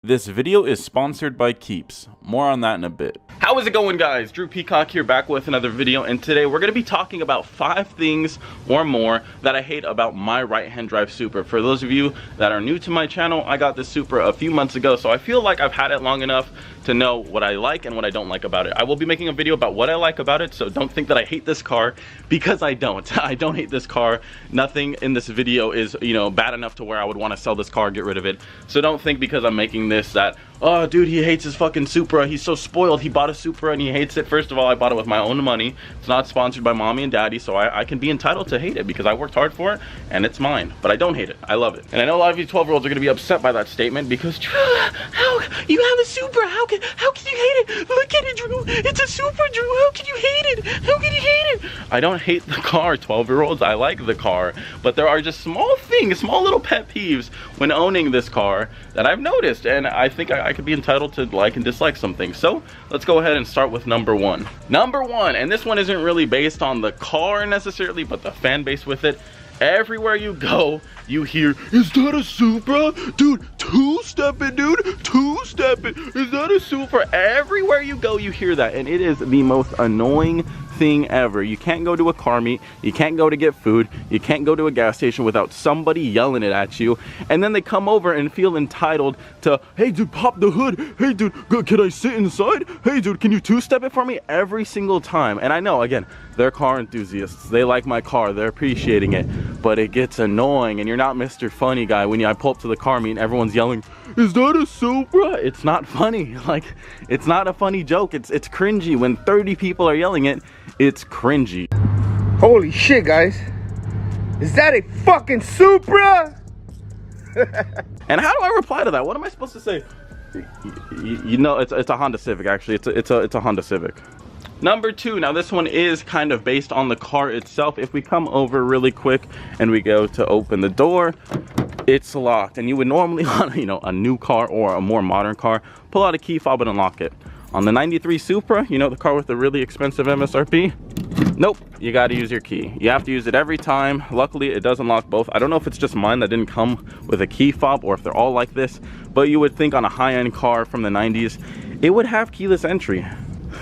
This video is sponsored by Keeps. More on that in a bit. How is it going, guys? Drew Peacock here, back with another video, and today we're going to be talking about 5 things or more that I hate about my right-hand drive Supra. For those of you that are new to my channel, I got this Supra a few months ago, so I feel like I've had it long enough to know what I like and what I don't like about it. I will be making a video about what I like about it, so don't think that I hate this car, because I don't. I don't hate this car. Nothing in this video is, bad enough to where I would want to sell this car, get rid of it. So don't think because I'm making this that, oh dude, he hates his fucking Supra, he's so spoiled, he bought a Supra and he hates it. First of all, I bought it with my own money. It's not sponsored by mommy and daddy, so I can be entitled to hate it because I worked hard for it and it's mine. But I don't hate it, I love it. And I know a lot of you 12-year-olds are gonna be upset by that statement because, Drew, how you have a Supra, how can you hate it? Look at it, Drew, it's a Supra, Drew, how can you hate it? How can you hate it? I don't hate the car, 12-year-olds, I like the car, but there are just small things, small little pet peeves when owning this car that I've noticed, and I think I could be entitled to like and dislike some things. So let's go ahead and start with number one, and this one isn't really based on the car necessarily, but the fan base with it. Everywhere you go, you hear, is that a Supra? Dude, two-stepping, dude, two-stepping. Is that a Supra? Everywhere you go, you hear that, and it is the most annoying thing ever. You can't go to a car meet, you can't go to get food, you can't go to a gas station without somebody yelling it at you, and then they come over and feel entitled to, hey dude, pop the hood, hey dude, can I sit inside, hey dude, can you two-step it for me, every single time. And I know, again, they're car enthusiasts, they like my car, they're appreciating it, but it gets annoying, and you're not Mr. Funny Guy when I pull up to the car meet and everyone's yelling, is that a Supra? It's not funny. Like, it's not a funny joke. It's cringy. When 30 people are yelling it, it's cringy. Holy shit, guys. Is that a fucking Supra? And how do I reply to that? What am I supposed to say? You know, it's a Honda Civic, actually. It's a Honda Civic. Number 2, now this one is kind of based on the car itself. If we come over really quick and we go to open the door, it's locked, and you would normally on a new car or a more modern car pull out a key fob and unlock it. On the 93 Supra, the car with the really expensive MSRP, nope, you got to use your key. You have to use it every time. Luckily it does unlock both. I don't know if it's just mine that didn't come with a key fob or if they're all like this, but you would think on a high-end car from the 90s it would have keyless entry.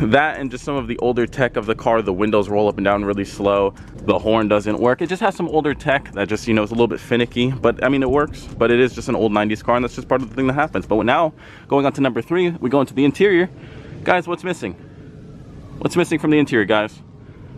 That and just some of the older tech of the car, the windows roll up and down really slow, the horn doesn't work. It just has some older tech that just, is a little bit finicky, but I mean, it works, but it is just an old 90s car, and that's just part of the thing that happens. But now, going on to number 3, we go into the interior. Guys, what's missing? What's missing from the interior, guys?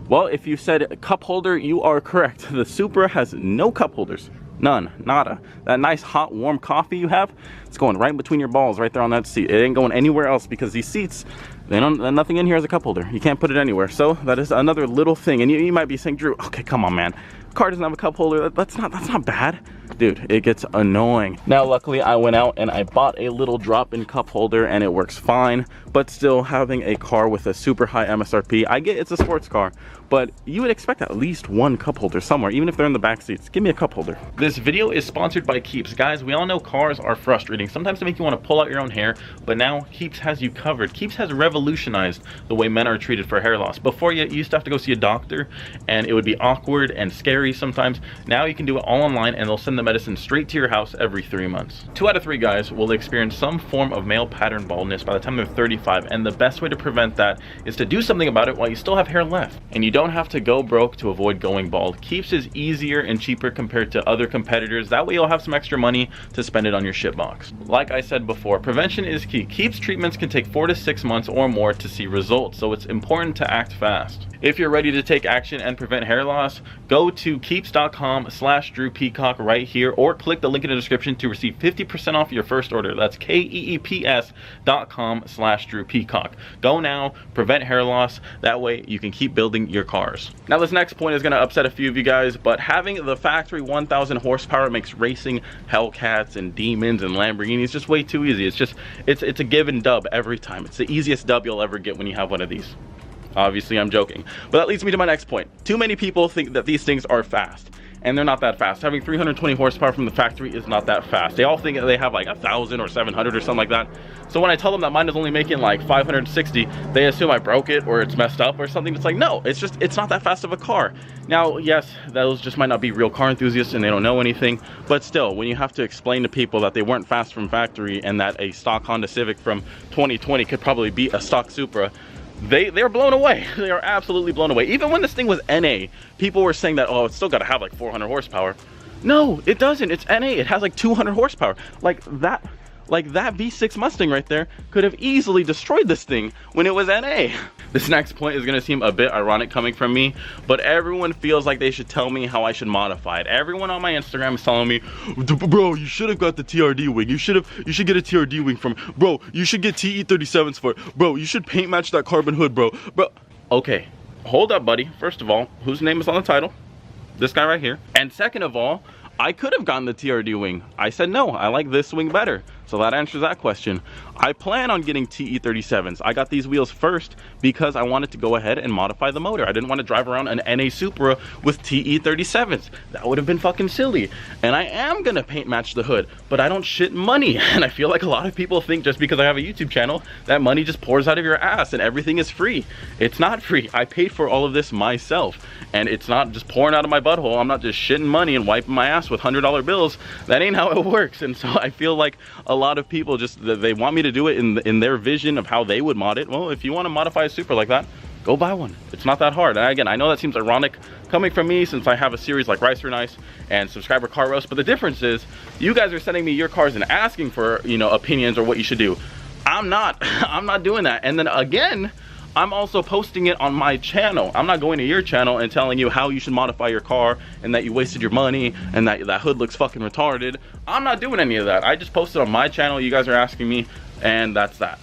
Well, if you said cup holder, you are correct. The Supra has no cup holders. None, nada. That nice hot warm coffee you have, it's going right between your balls right there on that seat. It ain't going anywhere else because these seats, nothing in here has a cup holder. You can't put it anywhere. So that is another little thing. And you might be saying, Drew, okay, come on, man. Car doesn't have a cup holder. That's not bad. Dude, it gets annoying. Now, luckily, I went out and I bought a little drop-in cup holder and it works fine, but still having a car with a super high MSRP, I get it's a sports car, but you would expect at least one cup holder somewhere, even if they're in the back seats. Give me a cup holder. This video is sponsored by Keeps. Guys, we all know cars are frustrating. Sometimes they make you want to pull out your own hair, but now Keeps has you covered. Keeps has revolutionized the way men are treated for hair loss. Before, you used to have to go see a doctor and it would be awkward and scary sometimes. Now you can do it all online and they'll send the medicine straight to your house every 3 months. 2 out of 3 guys will experience some form of male pattern baldness by the time they're 35, and the best way to prevent that is to do something about it while you still have hair left. And you don't have to go broke to avoid going bald. Keeps is easier and cheaper compared to other competitors. That way you'll have some extra money to spend it on your shitbox. Like I said before, prevention is key. Keeps treatments can take 4 to 6 months or more to see results, so it's important to act fast. If you're ready to take action and prevent hair loss, go to keeps.com/DrewPeacock right here, or click the link in the description to receive 50% off your first order. That's keeps.com/DrewPeacock. Go now, prevent hair loss. That way you can keep building your cars. Now, this next point is going to upset a few of you guys, but having the factory 1000 horsepower makes racing Hellcats and Demons and Lamborghinis just way too easy. It's a given dub every time. It's the easiest dub you'll ever get when you have one of these. Obviously, I'm joking. But that leads me to my next point. Too many people think that these things are fast. and they're not that fast. Having 320 horsepower from the factory is not that fast. They all think they have like 1,000 or 700 or something like that. So when I tell them that mine is only making like 560, they assume I broke it or it's messed up or something. It's like, no, it's not that fast of a car. Now, yes, those just might not be real car enthusiasts and they don't know anything, but still, when you have to explain to people that they weren't fast from factory and that a stock Honda Civic from 2020 could probably beat a stock Supra, they're blown away. They are absolutely blown away. Even when this thing was NA, people were saying that, oh, it's still got to have like 400 horsepower. No, it doesn't. It's NA. It has like 200 horsepower. Like that V6 Mustang right there could have easily destroyed this thing when it was NA. This next point is gonna seem a bit ironic coming from me, but everyone feels like they should tell me how I should modify it. Everyone on my Instagram is telling me, bro, you should have got the TRD wing. You should get a TRD wing from, bro, you should get TE37s for it. Bro, you should paint match that carbon hood, bro. Okay, hold up, buddy. First of all, whose name is on the title? This guy right here. And second of all, I could have gotten the TRD wing. I said no, I like this wing better. So that answers that question. I plan on getting TE37s. I got these wheels first because I wanted to go ahead and modify the motor. I didn't want to drive around an NA Supra with TE37s. That would have been fucking silly. And I am gonna paint match the hood, but I don't shit money. And I feel like a lot of people think just because I have a YouTube channel, that money just pours out of your ass and everything is free. It's not free. I paid for all of this myself. And it's not just pouring out of my butthole. I'm not just shitting money and wiping my ass with $100 bills. That ain't how it works. And so I feel like a lot of people just, they want me to do it in their vision of how they would mod it. Well, if you want to modify a Supra like that, go buy one. It's not that hard. And again, I know that seems ironic coming from me since I have a series like Rice or Nice and Subscriber Car Roast, but the difference is you guys are sending me your cars and asking for, you know, opinions or what you should do. I'm not doing that. And then again, I'm also posting it on my channel. I'm not going to your channel and telling you how you should modify your car and that you wasted your money and that hood looks fucking retarded. I'm not doing any of that. I just posted on my channel. You guys are asking me, and that's that.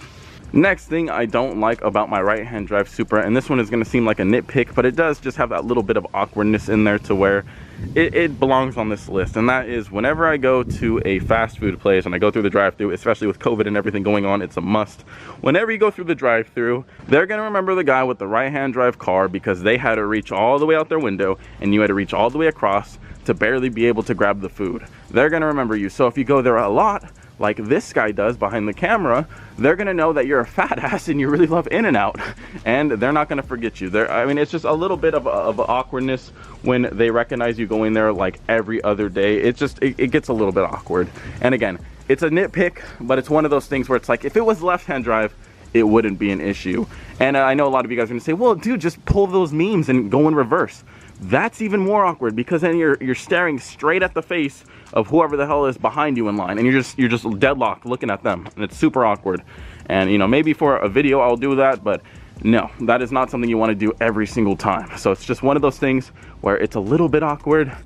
Next thing I don't like about my right-hand drive Supra, and this one is going to seem like a nitpick, but it does just have that little bit of awkwardness in there to where it belongs on this list, and that is whenever I go to a fast food place and I go through the drive-thru, especially with COVID and everything going on, it's a must. Whenever you go through the drive-thru, they're going to remember the guy with the right-hand drive car because they had to reach all the way out their window and you had to reach all the way across to barely be able to grab the food. They're going to remember you. So if you go there a lot, like this guy does behind the camera, they're gonna know that you're a fat ass and you really love In-N-Out, and they're not gonna forget you. I mean, it's just a little bit of awkwardness when they recognize you going there like every other day. It gets a little bit awkward. And again, it's a nitpick, but it's one of those things where it's like, if it was left-hand drive, it wouldn't be an issue. And I know a lot of you guys are gonna say, well, dude, just pull those memes and go in reverse. That's even more awkward because then you're staring straight at the face of whoever the hell is behind you in line, and you're just deadlocked looking at them, and it's super awkward. And you know, maybe for a video I'll do that, but no, that is not something you want to do every single time. So it's just one of those things where it's a little bit awkward,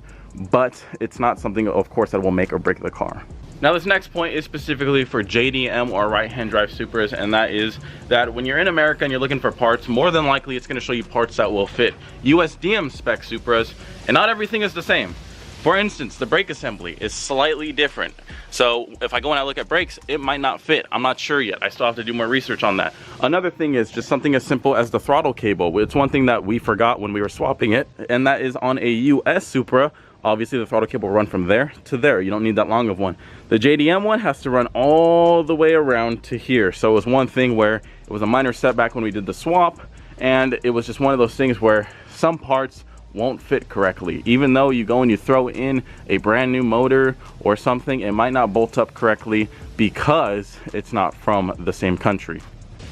but it's not something, of course, that will make or break the car. Now this next point is specifically for JDM or right-hand drive Supras, and that is that when you're in America and you're looking for parts, more than likely it's going to show you parts that will fit USDM spec Supras, and not everything is the same. For instance, the brake assembly is slightly different. So if I go and I look at brakes, it might not fit. I'm not sure yet. I still have to do more research on that. Another thing is just something as simple as the throttle cable. It's one thing that we forgot when we were swapping it, and that is on a US Supra. Obviously the throttle cable will run from there to there. You don't need that long of one. The JDM one has to run all the way around to here. So it was one thing where it was a minor setback when we did the swap, and it was just one of those things where some parts won't fit correctly. Even though you go and you throw in a brand new motor or something, it might not bolt up correctly because it's not from the same country.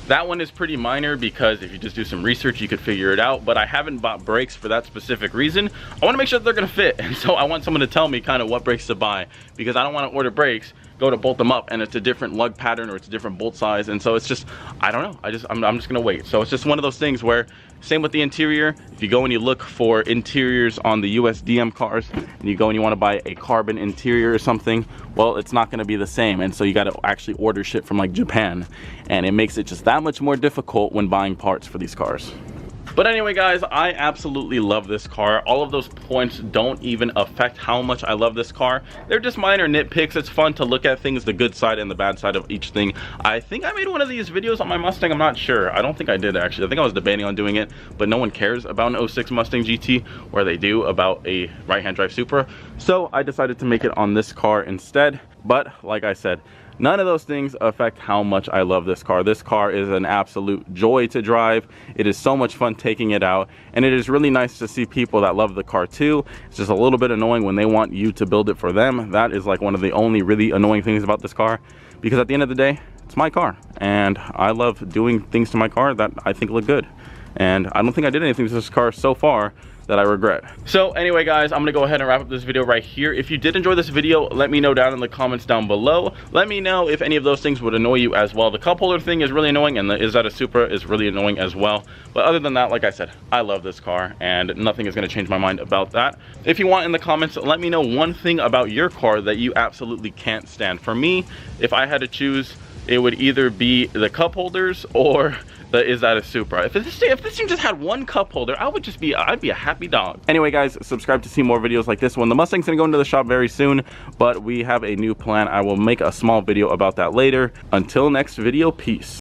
That one is pretty minor because if you just do some research, you could figure it out, but I haven't bought brakes for that specific reason. I want to make sure that they're going to fit, and so I want someone to tell me kind of what brakes to buy, because I don't want to order brakes, go to bolt them up, and it's a different lug pattern or it's a different bolt size, and so it's just, I don't know. I'm just going to wait. So it's just one of those things where, same with the interior, if you go and you look for interiors on the USDM cars, and you go and you want to buy a carbon interior or something, well, it's not going to be the same, and so you got to actually order shit from like Japan, and it makes it just that much more difficult when buying parts for these cars. But anyway guys, I absolutely love this car. All of those points don't even affect how much I love this car. They're just minor nitpicks. It's fun to look at things, the good side and the bad side of each thing. I think I made one of these videos on my Mustang. I'm not sure. I don't think I did actually. I think I was debating on doing it, but no one cares about an 06 Mustang GT where they do about a right-hand drive Supra. So I decided to make it on this car instead. But like I said, none of those things affect how much I love this car. This car is an absolute joy to drive. It is so much fun taking it out, and it is really nice to see people that love the car too. It's just a little bit annoying when they want you to build it for them. That is like one of the only really annoying things about this car, because at the end of the day, it's my car, and I love doing things to my car that I think look good. And I don't think I did anything to this car so far that I regret. So anyway guys, I'm gonna go ahead and wrap up this video right here. If you did enjoy this video, let me know down in the comments down below. Let me know if any of those things would annoy you as well. The cup holder thing is really annoying, and the is that a Supra is really annoying as well. But other than that, like I said, I love this car, and nothing is gonna change my mind about that. If you want, in the comments, let me know one thing about your car that you absolutely can't stand. For me, if I had to choose, it would either be the cup holders or the is that a Supra. If this thing just had one cup holder, I'd be a happy dog. Anyway guys, subscribe to see more videos like this one. The Mustang's gonna go into the shop very soon, but we have a new plan. I will make a small video about that later. Until next video, peace.